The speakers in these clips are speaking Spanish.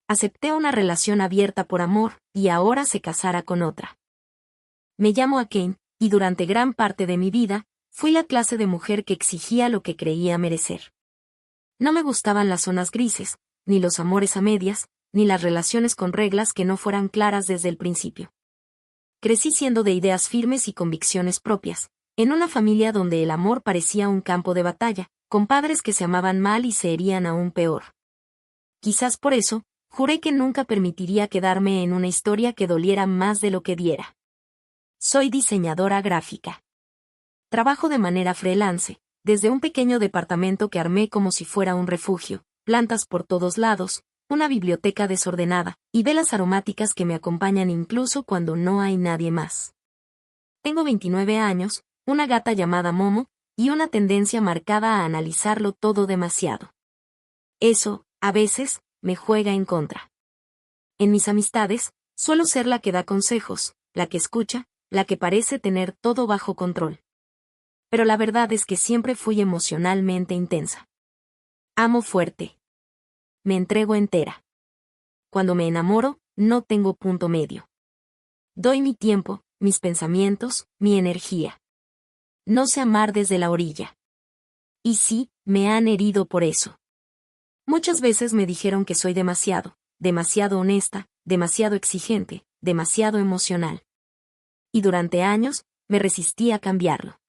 Acepté una relación abierta por amor, y ahora se casara con otra. Me llamo Akane, y durante gran parte de mi vida, fui la clase de mujer que exigía lo que creía merecer. No me gustaban las zonas grises, ni los amores a medias, ni las relaciones con reglas que no fueran claras desde el principio. Crecí siendo de ideas firmes y convicciones propias, en una familia donde el amor parecía un campo de batalla, con padres que se amaban mal y se herían aún peor. Quizás por eso, juré que nunca permitiría quedarme en una historia que doliera más de lo que diera. Soy diseñadora gráfica. Trabajo de manera freelance, desde un pequeño departamento que armé como si fuera un refugio, plantas por todos lados, una biblioteca desordenada, y velas aromáticas que me acompañan incluso cuando no hay nadie más. Tengo 29 años, una gata llamada Momo, y una tendencia marcada a analizarlo todo demasiado. Eso, a veces, me juega en contra. En mis amistades, suelo ser la que da consejos, la que escucha, la que parece tener todo bajo control. Pero la verdad es que siempre fui emocionalmente intensa. Amo fuerte. Me entrego entera. Cuando me enamoro, no tengo punto medio. Doy mi tiempo, mis pensamientos, mi energía. No sé amar desde la orilla. Y sí, me han herido por eso. Muchas veces me dijeron que soy demasiado honesta, demasiado exigente, demasiado emocional. Y durante años, me resistí a cambiarlo.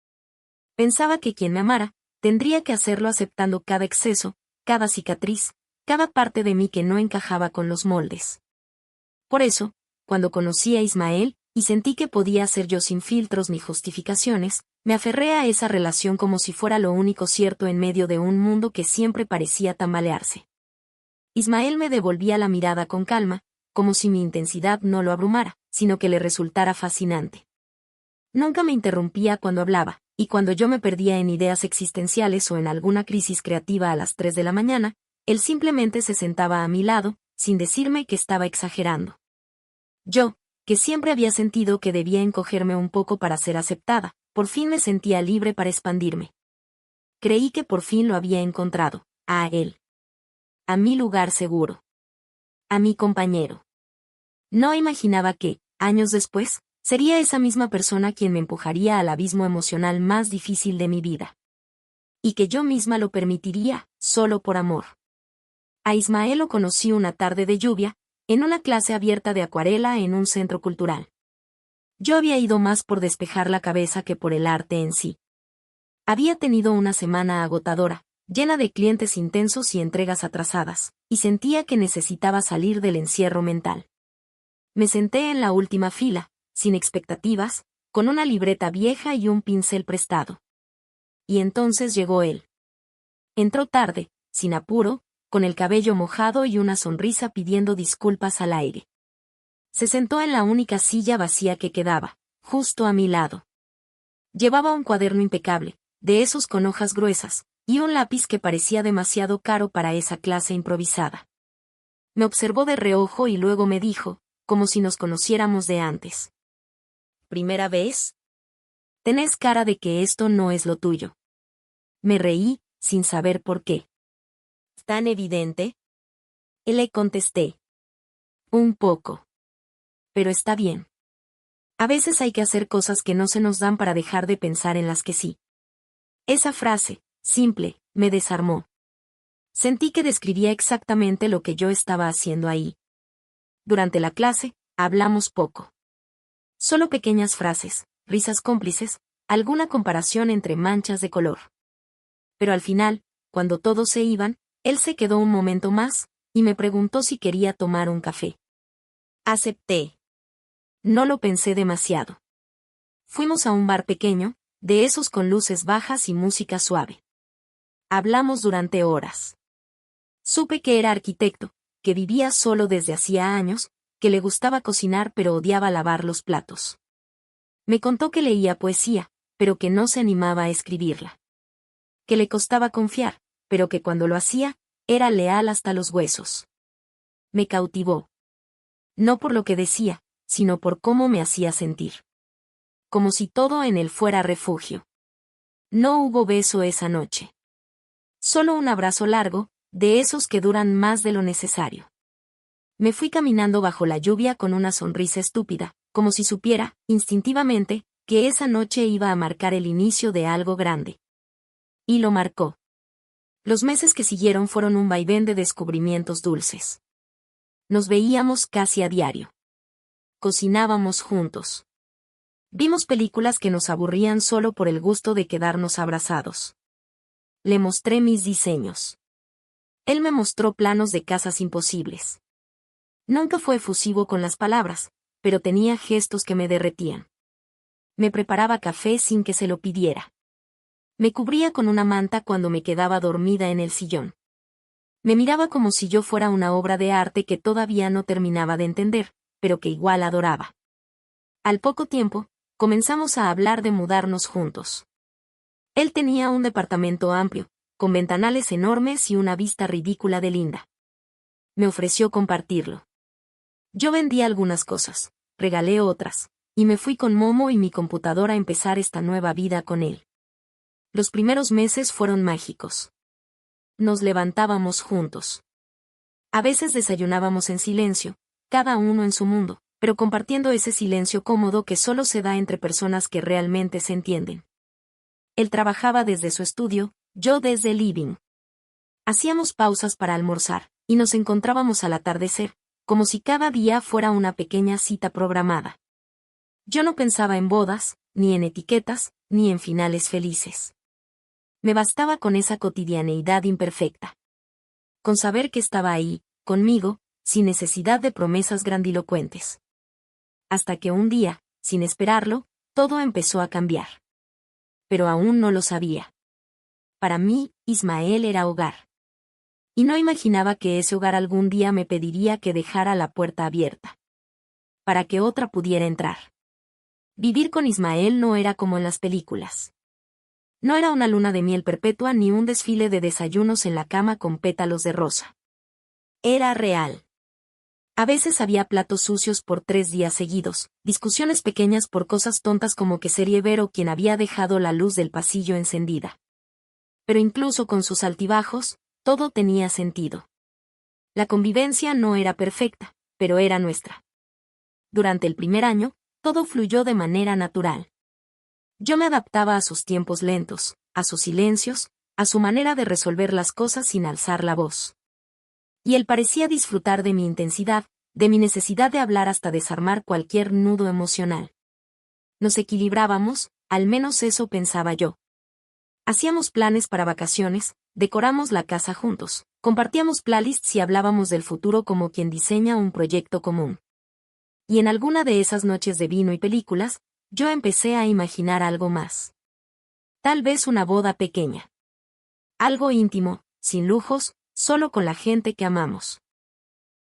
Pensaba que quien me amara, tendría que hacerlo aceptando cada exceso, cada cicatriz, cada parte de mí que no encajaba con los moldes. Por eso, cuando conocí a Ismael, y sentí que podía ser yo sin filtros ni justificaciones, me aferré a esa relación como si fuera lo único cierto en medio de un mundo que siempre parecía tambalearse. Ismael me devolvía la mirada con calma, como si mi intensidad no lo abrumara, sino que le resultara fascinante. Nunca me interrumpía cuando hablaba, y cuando yo me perdía en ideas existenciales o en alguna crisis creativa a las 3 de la mañana, él simplemente se sentaba a mi lado, sin decirme que estaba exagerando. Yo, que siempre había sentido que debía encogerme un poco para ser aceptada, por fin me sentía libre para expandirme. Creí que por fin lo había encontrado, a él. A mi lugar seguro. A mi compañero. No imaginaba que, años después, sería esa misma persona quien me empujaría al abismo emocional más difícil de mi vida. Y que yo misma lo permitiría, solo por amor. A Ismael lo conocí una tarde de lluvia, en una clase abierta de acuarela en un centro cultural. Yo había ido más por despejar la cabeza que por el arte en sí. Había tenido una semana agotadora, llena de clientes intensos y entregas atrasadas, y sentía que necesitaba salir del encierro mental. Me senté en la última fila, sin expectativas, con una libreta vieja y un pincel prestado. Y entonces llegó él. Entró tarde, sin apuro, con el cabello mojado y una sonrisa pidiendo disculpas al aire. Se sentó en la única silla vacía que quedaba, justo a mi lado. Llevaba un cuaderno impecable, de esos con hojas gruesas, y un lápiz que parecía demasiado caro para esa clase improvisada. Me observó de reojo y luego me dijo, como si nos conociéramos de antes. ¿Primera vez? Tenés cara de que esto no es lo tuyo. Me reí, sin saber por qué. ¿Tan evidente? Le contesté. Un poco. Pero está bien. A veces hay que hacer cosas que no se nos dan para dejar de pensar en las que sí. Esa frase, simple, me desarmó. Sentí que describía exactamente lo que yo estaba haciendo ahí. Durante la clase, hablamos poco. Solo pequeñas frases, risas cómplices, alguna comparación entre manchas de color. Pero al final, cuando todos se iban, él se quedó un momento más, y me preguntó si quería tomar un café. Acepté. No lo pensé demasiado. Fuimos a un bar pequeño, de esos con luces bajas y música suave. Hablamos durante horas. Supe que era arquitecto, que vivía solo desde hacía años, que le gustaba cocinar pero odiaba lavar los platos. Me contó que leía poesía, pero que no se animaba a escribirla. Que le costaba confiar, pero que cuando lo hacía, era leal hasta los huesos. Me cautivó. No por lo que decía, sino por cómo me hacía sentir. Como si todo en él fuera refugio. No hubo beso esa noche. Solo un abrazo largo, de esos que duran más de lo necesario. Me fui caminando bajo la lluvia con una sonrisa estúpida, como si supiera, instintivamente, que esa noche iba a marcar el inicio de algo grande. Y lo marcó. Los meses que siguieron fueron un vaivén de descubrimientos dulces. Nos veíamos casi a diario. Cocinábamos juntos. Vimos películas que nos aburrían solo por el gusto de quedarnos abrazados. Le mostré mis diseños. Él me mostró planos de casas imposibles. Nunca fue efusivo con las palabras, pero tenía gestos que me derretían. Me preparaba café sin que se lo pidiera. Me cubría con una manta cuando me quedaba dormida en el sillón. Me miraba como si yo fuera una obra de arte que todavía no terminaba de entender, pero que igual adoraba. Al poco tiempo, comenzamos a hablar de mudarnos juntos. Él tenía un departamento amplio, con ventanales enormes y una vista ridícula de linda. Me ofreció compartirlo. Yo vendí algunas cosas, regalé otras, y me fui con Momo y mi computadora a empezar esta nueva vida con él. Los primeros meses fueron mágicos. Nos levantábamos juntos. A veces desayunábamos en silencio, cada uno en su mundo, pero compartiendo ese silencio cómodo que solo se da entre personas que realmente se entienden. Él trabajaba desde su estudio, yo desde el living. Hacíamos pausas para almorzar, y nos encontrábamos al atardecer, como si cada día fuera una pequeña cita programada. Yo no pensaba en bodas, ni en etiquetas, ni en finales felices. Me bastaba con esa cotidianeidad imperfecta. Con saber que estaba ahí, conmigo, sin necesidad de promesas grandilocuentes. Hasta que un día, sin esperarlo, todo empezó a cambiar. Pero aún no lo sabía. Para mí, Ismael era hogar. Y no imaginaba que ese hogar algún día me pediría que dejara la puerta abierta. Para que otra pudiera entrar. Vivir con Ismael no era como en las películas. No era una luna de miel perpetua ni un desfile de desayunos en la cama con pétalos de rosa. Era real. A veces había platos sucios por 3 días seguidos, discusiones pequeñas por cosas tontas como que sería Vero quien había dejado la luz del pasillo encendida. Pero incluso con sus altibajos, todo tenía sentido. La convivencia no era perfecta, pero era nuestra. Durante el primer año, todo fluyó de manera natural. Yo me adaptaba a sus tiempos lentos, a sus silencios, a su manera de resolver las cosas sin alzar la voz. Y él parecía disfrutar de mi intensidad, de mi necesidad de hablar hasta desarmar cualquier nudo emocional. Nos equilibrábamos, al menos eso pensaba yo. Hacíamos planes para vacaciones, decoramos la casa juntos, compartíamos playlists y hablábamos del futuro como quien diseña un proyecto común. Y en alguna de esas noches de vino y películas, yo empecé a imaginar algo más. Tal vez una boda pequeña. Algo íntimo, sin lujos, solo con la gente que amamos.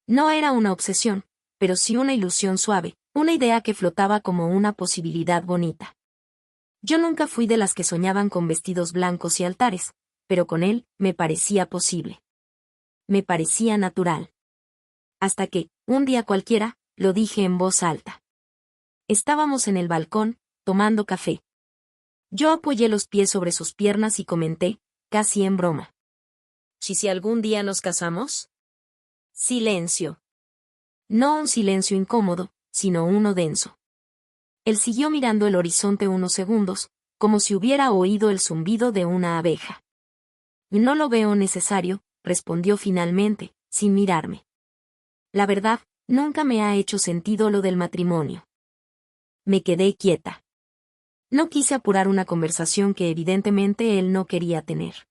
No era una obsesión, pero sí una ilusión suave, una idea que flotaba como una posibilidad bonita. Yo nunca fui de las que soñaban con vestidos blancos y altares, pero con él, me parecía posible. Me parecía natural. Hasta que, un día cualquiera, lo dije en voz alta. Estábamos en el balcón, tomando café. Yo apoyé los pies sobre sus piernas y comenté, casi en broma. ¿Y si algún día nos casamos? Silencio. No un silencio incómodo, sino uno denso. Él siguió mirando el horizonte unos segundos, como si hubiera oído el zumbido de una abeja. No lo veo necesario, respondió finalmente, sin mirarme. La verdad, nunca me ha hecho sentido lo del matrimonio. Me quedé quieta. No quise apurar una conversación que evidentemente él no quería tener.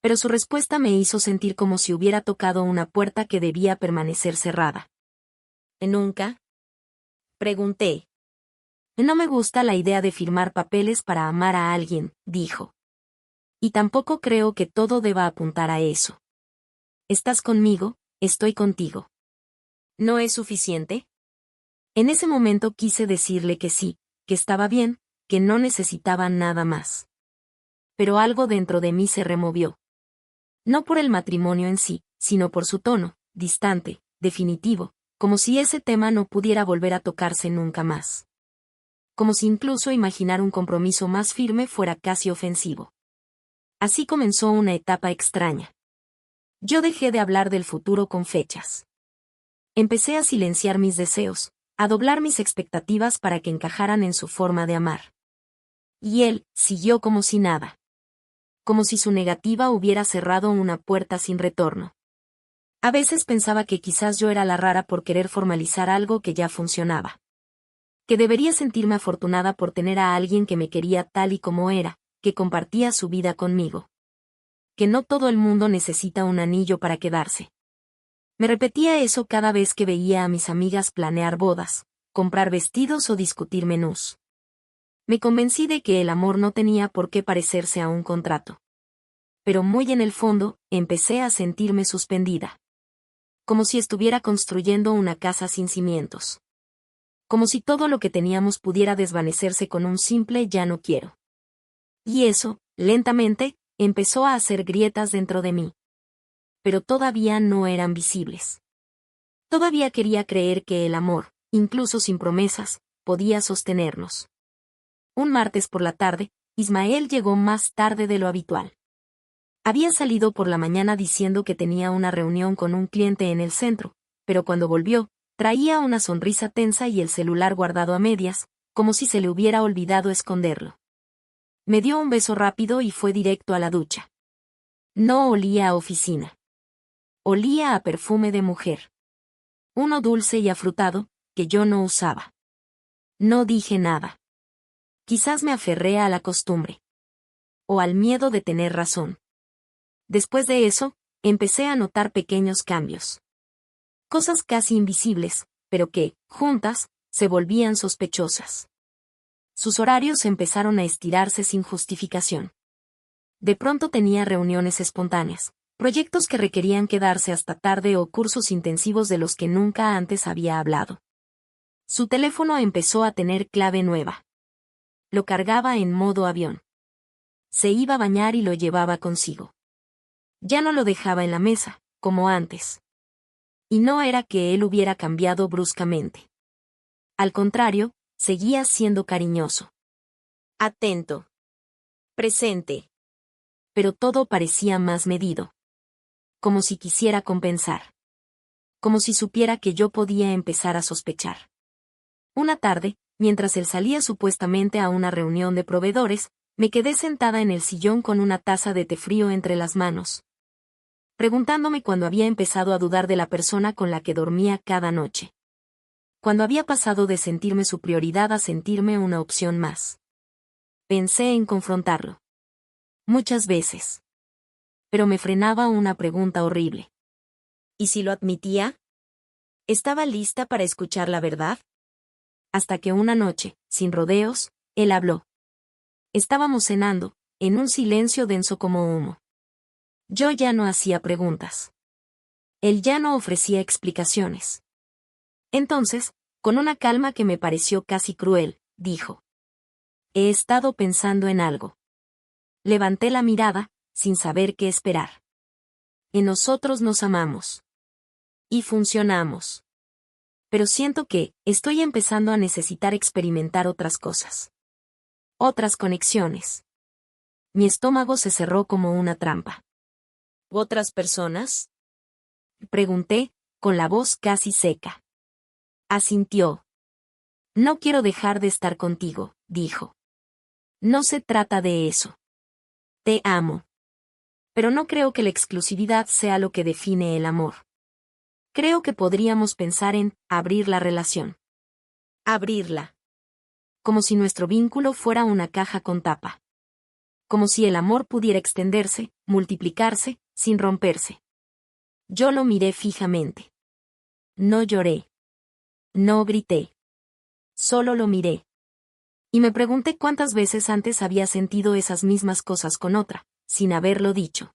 Pero su respuesta me hizo sentir como si hubiera tocado una puerta que debía permanecer cerrada. ¿Nunca? Pregunté. No me gusta la idea de firmar papeles para amar a alguien, dijo. Y tampoco creo que todo deba apuntar a eso. ¿Estás conmigo? Estoy contigo. ¿No es suficiente? En ese momento quise decirle que sí, que estaba bien, que no necesitaba nada más. Pero algo dentro de mí se removió. No por el matrimonio en sí, sino por su tono, distante, definitivo, como si ese tema no pudiera volver a tocarse nunca más. Como si incluso imaginar un compromiso más firme fuera casi ofensivo. Así comenzó una etapa extraña. Yo dejé de hablar del futuro con fechas. Empecé a silenciar mis deseos, a doblar mis expectativas para que encajaran en su forma de amar. Y él siguió como si nada. Como si su negativa hubiera cerrado una puerta sin retorno. A veces pensaba que quizás yo era la rara por querer formalizar algo que ya funcionaba. Que debería sentirme afortunada por tener a alguien que me quería tal y como era, que compartía su vida conmigo. Que no todo el mundo necesita un anillo para quedarse. Me repetía eso cada vez que veía a mis amigas planear bodas, comprar vestidos o discutir menús. Me convencí de que el amor no tenía por qué parecerse a un contrato. Pero muy en el fondo, empecé a sentirme suspendida. Como si estuviera construyendo una casa sin cimientos. Como si todo lo que teníamos pudiera desvanecerse con un simple ya no quiero. Y eso, lentamente, empezó a hacer grietas dentro de mí. Pero todavía no eran visibles. Todavía quería creer que el amor, incluso sin promesas, podía sostenernos. Un martes por la tarde, Ismael llegó más tarde de lo habitual. Había salido por la mañana diciendo que tenía una reunión con un cliente en el centro, pero cuando volvió, traía una sonrisa tensa y el celular guardado a medias, como si se le hubiera olvidado esconderlo. Me dio un beso rápido y fue directo a la ducha. No olía a oficina. Olía a perfume de mujer. Uno dulce y afrutado, que yo no usaba. No dije nada. Quizás me aferré a la costumbre. O al miedo de tener razón. Después de eso, empecé a notar pequeños cambios. Cosas casi invisibles, pero que, juntas, se volvían sospechosas. Sus horarios empezaron a estirarse sin justificación. De pronto tenía reuniones espontáneas, proyectos que requerían quedarse hasta tarde o cursos intensivos de los que nunca antes había hablado. Su teléfono empezó a tener clave nueva. Lo cargaba en modo avión. Se iba a bañar y lo llevaba consigo. Ya no lo dejaba en la mesa, como antes. Y no era que él hubiera cambiado bruscamente. Al contrario, seguía siendo cariñoso. Atento. Presente. Pero todo parecía más medido. Como si quisiera compensar. Como si supiera que yo podía empezar a sospechar. Una tarde, mientras él salía supuestamente a una reunión de proveedores, me quedé sentada en el sillón con una taza de té frío entre las manos. Preguntándome cuándo había empezado a dudar de la persona con la que dormía cada noche. Cuando había pasado de sentirme su prioridad a sentirme una opción más. Pensé en confrontarlo. Muchas veces. Pero me frenaba una pregunta horrible. ¿Y si lo admitía? ¿Estaba lista para escuchar la verdad? Hasta que una noche, sin rodeos, él habló. Estábamos cenando, en un silencio denso como humo. Yo ya no hacía preguntas. Él ya no ofrecía explicaciones. Entonces, con una calma que me pareció casi cruel, dijo. He estado pensando en algo. Levanté la mirada, sin saber qué esperar. En nosotros nos amamos. Y funcionamos. Pero siento que, estoy empezando a necesitar experimentar otras cosas. Otras conexiones. Mi estómago se cerró como una trampa. ¿Otras personas? Pregunté, con la voz casi seca. Asintió. No quiero dejar de estar contigo, dijo. No se trata de eso. Te amo. Pero no creo que la exclusividad sea lo que define el amor. Creo que podríamos pensar en abrir la relación. Abrirla. Como si nuestro vínculo fuera una caja con tapa. Como si el amor pudiera extenderse, multiplicarse, sin romperse. Yo lo miré fijamente. No lloré. No grité. Solo lo miré. Y me pregunté cuántas veces antes había sentido esas mismas cosas con otra, sin haberlo dicho.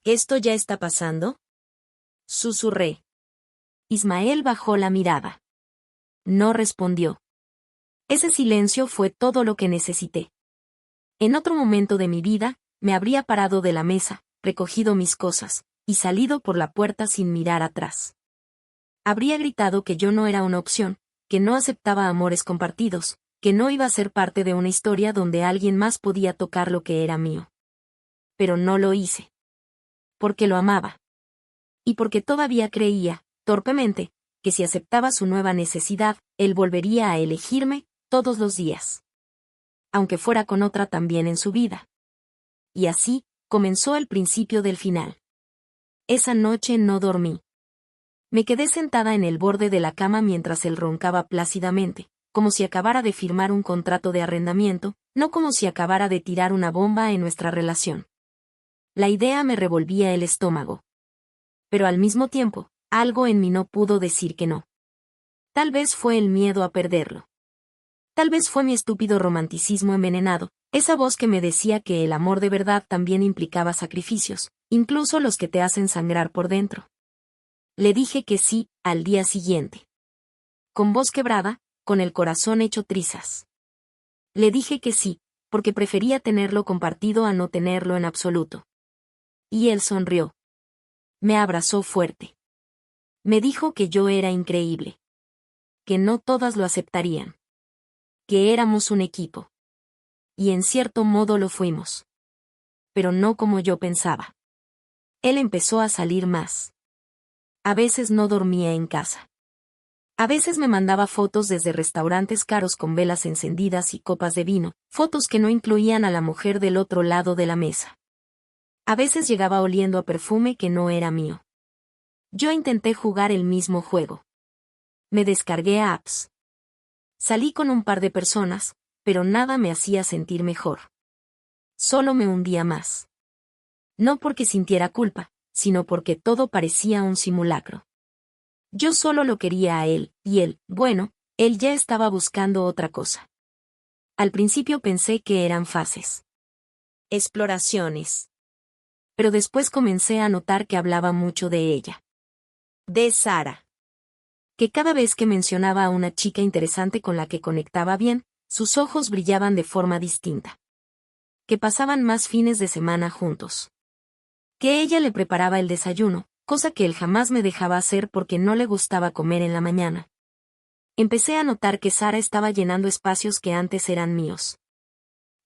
¿Esto ya está pasando? Susurré. Ismael bajó la mirada. No respondió. Ese silencio fue todo lo que necesité. En otro momento de mi vida, me habría parado de la mesa, recogido mis cosas, y salido por la puerta sin mirar atrás. Habría gritado que yo no era una opción, que no aceptaba amores compartidos, que no iba a ser parte de una historia donde alguien más podía tocar lo que era mío. Pero no lo hice. Porque lo amaba. Y porque todavía creía, torpemente, que si aceptaba su nueva necesidad, él volvería a elegirme, todos los días. Aunque fuera con otra también en su vida. Y así, comenzó el principio del final. Esa noche no dormí. Me quedé sentada en el borde de la cama mientras él roncaba plácidamente, como si acabara de firmar un contrato de arrendamiento, no como si acabara de tirar una bomba en nuestra relación. La idea me revolvía el estómago. Pero al mismo tiempo, algo en mí no pudo decir que no. Tal vez fue el miedo a perderlo. Tal vez fue mi estúpido romanticismo envenenado, esa voz que me decía que el amor de verdad también implicaba sacrificios, incluso los que te hacen sangrar por dentro. Le dije que sí, al día siguiente. Con voz quebrada, con el corazón hecho trizas. Le dije que sí, porque prefería tenerlo compartido a no tenerlo en absoluto. Y él sonrió. Me abrazó fuerte. Me dijo que yo era increíble. Que no todas lo aceptarían. Que éramos un equipo. Y en cierto modo lo fuimos. Pero no como yo pensaba. Él empezó a salir más. A veces no dormía en casa. A veces me mandaba fotos desde restaurantes caros con velas encendidas y copas de vino, fotos que no incluían a la mujer del otro lado de la mesa. A veces llegaba oliendo a perfume que no era mío. Yo intenté jugar el mismo juego. Me descargué apps. Salí con un par de personas, pero nada me hacía sentir mejor. Solo me hundía más. No porque sintiera culpa, sino porque todo parecía un simulacro. Yo solo lo quería a él, y él, bueno, él ya estaba buscando otra cosa. Al principio pensé que eran fases. Exploraciones. Pero después comencé a notar que hablaba mucho de ella. De Sara. Que cada vez que mencionaba a una chica interesante con la que conectaba bien, sus ojos brillaban de forma distinta. Que pasaban más fines de semana juntos. Que ella le preparaba el desayuno, cosa que él jamás me dejaba hacer porque no le gustaba comer en la mañana. Empecé a notar que Sara estaba llenando espacios que antes eran míos.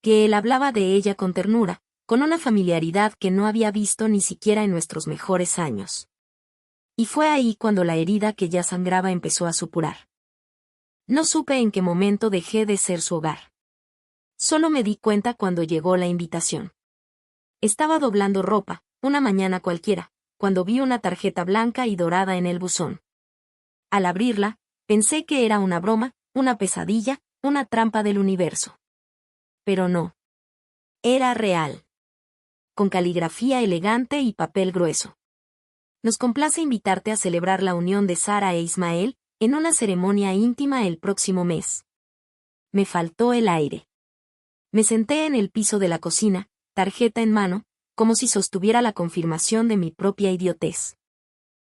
Que él hablaba de ella con ternura, con una familiaridad que no había visto ni siquiera en nuestros mejores años. Y fue ahí cuando la herida que ya sangraba empezó a supurar. No supe en qué momento dejé de ser su hogar. Solo me di cuenta cuando llegó la invitación. Estaba doblando ropa, una mañana cualquiera, cuando vi una tarjeta blanca y dorada en el buzón. Al abrirla, pensé que era una broma, una pesadilla, una trampa del universo. Pero no. Era real. Con caligrafía elegante y papel grueso. Nos complace invitarte a celebrar la unión de Sara e Ismael, en una ceremonia íntima el próximo mes. Me faltó el aire. Me senté en el piso de la cocina, tarjeta en mano, como si sostuviera la confirmación de mi propia idiotez.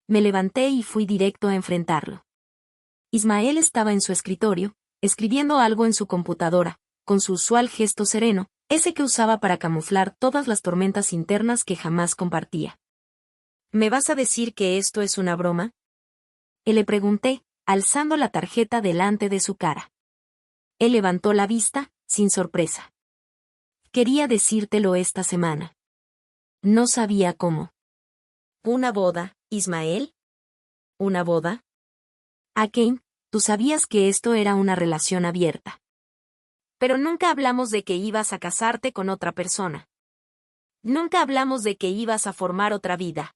Me levanté y fui directo a enfrentarlo. Ismael estaba en su escritorio, escribiendo algo en su computadora, con su usual gesto sereno, ese que usaba para camuflar todas las tormentas internas que jamás compartía. ¿Me vas a decir que esto es una broma? Le pregunté, alzando la tarjeta delante de su cara. Él levantó la vista, sin sorpresa. Quería decírtelo esta semana. No sabía cómo. ¿Una boda, Ismael? ¿Una boda? Kane, tú sabías que esto era una relación abierta. Pero nunca hablamos de que ibas a casarte con otra persona. Nunca hablamos de que ibas a formar otra vida.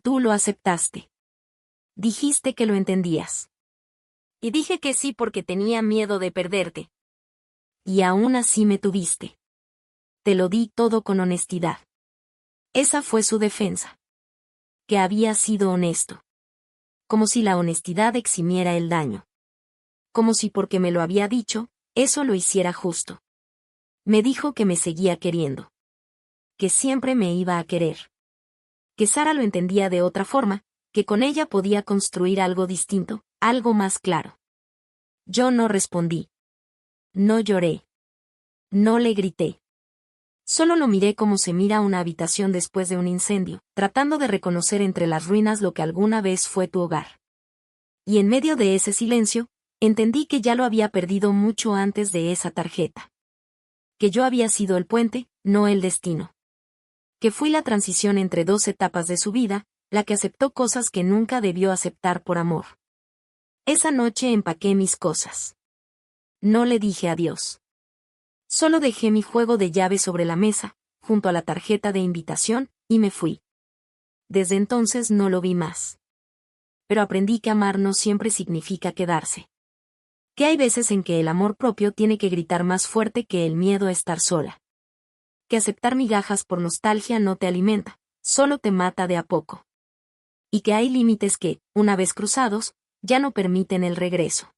Tú lo aceptaste. Dijiste que lo entendías. Y dije que sí porque tenía miedo de perderte. Y aún así me tuviste. Te lo di todo con honestidad. Esa fue su defensa. Que había sido honesto. Como si la honestidad eximiera el daño. Como si porque me lo había dicho, eso lo hiciera justo. Me dijo que me seguía queriendo. Que siempre me iba a querer. Que Sara lo entendía de otra forma, que con ella podía construir algo distinto, algo más claro. Yo no respondí. No lloré. No le grité. Solo lo miré como se mira una habitación después de un incendio, tratando de reconocer entre las ruinas lo que alguna vez fue tu hogar. Y en medio de ese silencio, entendí que ya lo había perdido mucho antes de esa tarjeta. Que yo había sido el puente, no el destino. Que fui la transición entre dos etapas de su vida, la que aceptó cosas que nunca debió aceptar por amor. Esa noche empaqué mis cosas. No le dije adiós. Solo dejé mi juego de llaves sobre la mesa, junto a la tarjeta de invitación, y me fui. Desde entonces no lo vi más. Pero aprendí que amar no siempre significa quedarse. Que hay veces en que el amor propio tiene que gritar más fuerte que el miedo a estar sola. Que aceptar migajas por nostalgia no te alimenta, solo te mata de a poco. Y que hay límites que, una vez cruzados, ya no permiten el regreso.